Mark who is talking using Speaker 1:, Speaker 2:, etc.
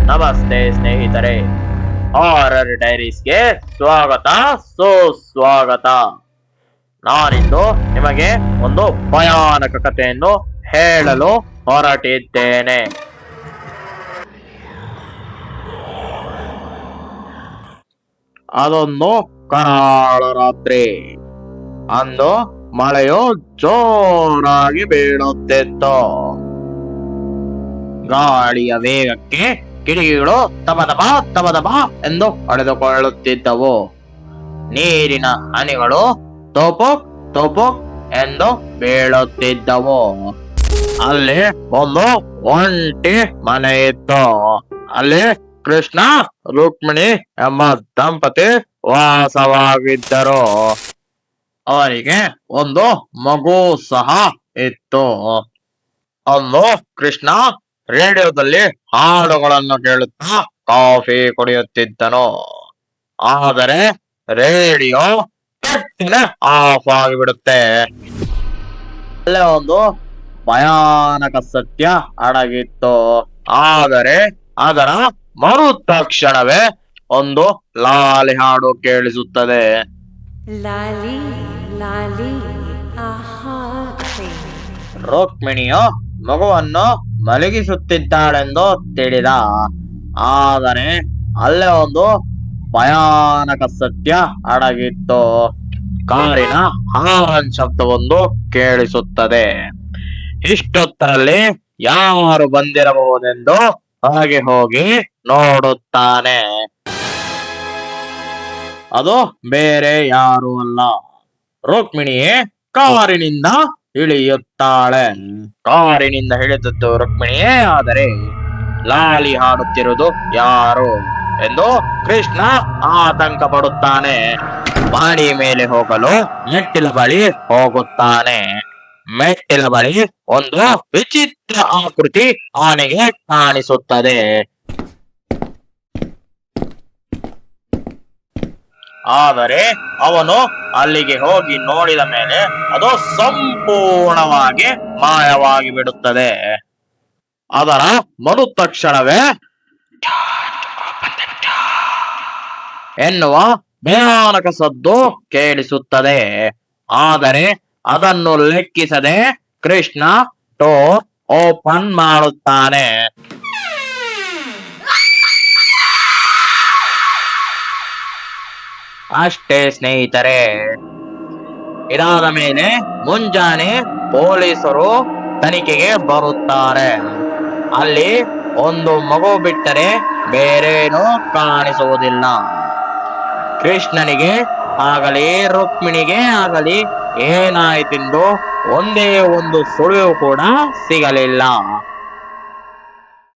Speaker 1: ನಮಸ್ತೆ ಸ್ನೇಹಿತರೆ, ಹಾರರ್ ಡೈರೀಸ್ಗೆ ಸ್ವಾಗತ ಸುಸ್ವಾಗತ. ನಾನಿಂದು ನಿಮಗೆ ಒಂದು ಭಯಾನಕ ಕಥೆಯನ್ನು ಹೇಳಲು ಹೊರಟಿದ್ದೇನೆ. ಅದೊಂದು ಕರಾಳ ರಾತ್ರಿ. ಅಂದು ಮಳೆಯು ಜೋರಾಗಿ ಬೀಳುತ್ತಿತ್ತು. ಗಾಳಿಯ ವೇಗಕ್ಕೆ ಕಿಟಕಿಗಳು ತಬದಬ ತಬದಬ ಎಂದು ಹೊಡೆದುಕೊಳ್ಳುತ್ತಿದ್ದವು. ನೀರಿನ ಹನಿಗಳು ತೋಪುಕ್ ತೋಪುಕ್ ಎಂದು ಬೀಳುತ್ತಿದ್ದವು. ಅಲ್ಲಿ ಒಂದು ಒಂಟಿ ಮನೆ ಇತ್ತು. ಅಲ್ಲಿ ಕೃಷ್ಣ ರುಕ್ಮಿಣಿ ಎಂಬ ದಂಪತಿ ವಾಸವಾಗಿದ್ದರು. ಅವರಿಗೆ ಒಂದು ಮಗು ಸಹ ಇತ್ತು. ಅಂದು ಕೃಷ್ಣ ರೇಡಿಯೋದಲ್ಲಿ ಹಾಡುಗಳನ್ನು ಕೇಳುತ್ತಾ ಕಾಫಿ ಕುಡಿಯುತ್ತಿದ್ದನು. ಆದರೆ ರೇಡಿಯೋ ಆಫ್ ಆಗಿಬಿಡುತ್ತೆ. ಅಲ್ಲೇ ಒಂದು ಭಯಾನಕ ಸತ್ಯ ಅಡಗಿತ್ತು. ಆದರೆ ಅದರ ಮರು ತಕ್ಷಣವೇ ಒಂದು ಲಾಲಿ ಹಾಡು ಕೇಳಿಸುತ್ತದೆ.
Speaker 2: ಲಾಲಿ ಲಾಲಿ
Speaker 1: ರುಕ್ಮಿಣಿಯು ಮಗುವನ್ನು ಮಲಗಿಸುತ್ತಿದ್ದಾಳೆಂದು ತಿಳಿದ. ಆದರೆ ಅಲ್ಲೇ ಒಂದು ಭಯಾನಕ ಸತ್ಯ ಅಡಗಿತ್ತು. ಕಾರಿನ ಹಾರನ್ ಶಬ್ದವೊಂದು ಕೇಳಿಸುತ್ತದೆ. ಇಷ್ಟೊತ್ತರಲ್ಲಿ ಯಾರು ಬಂದಿರಬಹುದೆಂದು ಹಾಗೆ ಹೋಗಿ ನೋಡುತ್ತಾನೆ. ಅದು ಬೇರೆ ಯಾರು ಅಲ್ಲ, ರುಕ್ಮಿಣಿಯೇ ಕಾರಿನಿಂದ ಇಳಿಯುತ್ತಾಳೆ. ಕಾರಿನಿಂದ ಇಳಿದದ್ದು ರುಕ್ಮಿಣಿಯೇ. ಆದರೆ ಲಾಲಿ ಹಾಡುತ್ತಿರುವುದು ಯಾರು ಎಂದು ಕೃಷ್ಣ ಆತಂಕ ಪಡುತ್ತಾನೆ. ಬಾಡಿ ಮೇಲೆ ಹೋಗಲು ಮೆಟ್ಟಿಲ ಬಳಿ ಹೋಗುತ್ತಾನೆ. ಮೆಟ್ಟಿಲ ಬಳಿ ಒಂದು ವಿಚಿತ್ರ ಆಕೃತಿ ಅವನಿಗೆ ಕಾಣಿಸುತ್ತದೆ. ಆದರೆ ಅವನು ಅಲ್ಲಿಗೆ ಹೋಗಿ ನೋಡಿದ ಮೇಲೆ ಅದು ಸಂಪೂರ್ಣವಾಗಿ ಮಾಯವಾಗಿ ಬಿಡುತ್ತದೆ. ಅದರ ಮರು ತಕ್ಷಣವೇ ಎನ್ನುವ ಭಯಾನಕ ಸದ್ದು ಕೇಳಿಸುತ್ತದೆ. ಆದರೆ ಅದನ್ನು ಲೆಕ್ಕಿಸದೆ ಕೃಷ್ಣ ಡೋರ್ ಓಪನ್ ಮಾಡುತ್ತಾನೆ. ಅಷ್ಟೇ ಸ್ನೇಹಿತರೆ. ಇದಾದ ಮೇಲೆ ಮುಂಜಾನೆ ಪೊಲೀಸರು ತನಿಖೆಗೆ ಬರುತ್ತಾರೆ. ಅಲ್ಲಿ ಒಂದು ಮಗು ಬಿಟ್ಟರೆ ಬೇರೇನೂ ಕಾಣಿಸುವುದಿಲ್ಲ. ಕೃಷ್ಣನಿಗೆ ಆಗಲಿ ರುಕ್ಮಿಣಿಗೆ ಆಗಲಿ ಏನಾಯಿತೆಂದು ಒಂದೇ ಒಂದು ಸುಳಿವು ಕೂಡ ಸಿಗಲಿಲ್ಲ.